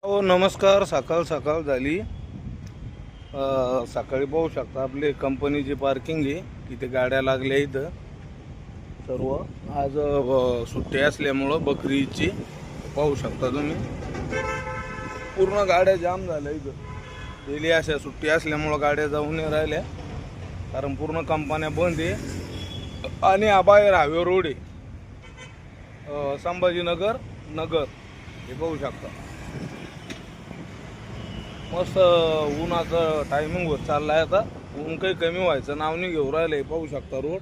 हो नमस्कार. सकाळ सकाळ झाली. सकाळी पाहू शकता आपली कंपनीची पार्किंग आहे. तिथे गाड्या लागल्या इथं सर्व. आज सुट्टी असल्यामुळं बकरीची पाहू शकता तुम्ही. पूर्ण गाड्या जाम झाल्या इथं. डेली अशा सुट्टी असल्यामुळं गाड्या जाऊन नाही राहिल्या, कारण पूर्ण कंपन्या बंद आहे. आणि हा बाहेर हायवे रोड आहे, संभाजीनगर नगर. हे पाहू शकता. मस्त उन्हाचं टायमिंग होत चाललाय. आता ऊन काही कमी व्हायचं नाव नाही घेऊ राहिलंय. पाहू शकता रोड.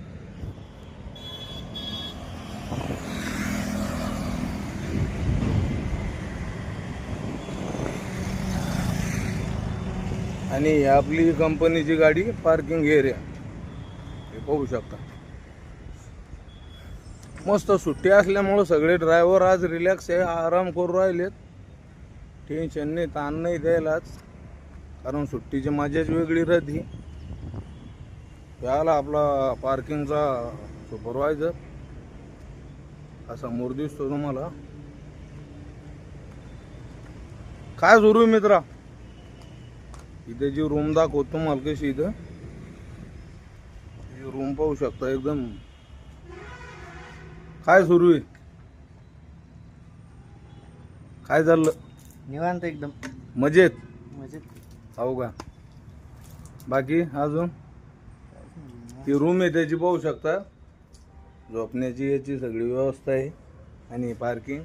आणि आपली कंपनीची गाडी पार्किंग एरिया हे पाहू शकता. मस्त सुट्टी असल्यामुळं सगळे ड्रायव्हर आज रिलॅक्स आहे, आराम करू राहिलेत. टेन्शन नाही, ताण नाही द्यायलाच, कारण सुट्टीची मजाच वेगळी राहते. त्याला आपला पार्किंगचा सुपरवायझर हा समोर दिसतो तुम्हाला. काय सुरू आहे मित्रा? इथे जी रूम दाखवतो तुम्हाला कशी. इथं रूम पाहू शकता एकदम. काय सुरू आहे? काय झालं? निवांत एकदम मजेत मजेत. हो का? बाकी अजून ती रूम आहे त्याची पाहू शकता. झोपण्याची याची सगळी व्यवस्था आहे आणि पार्किंग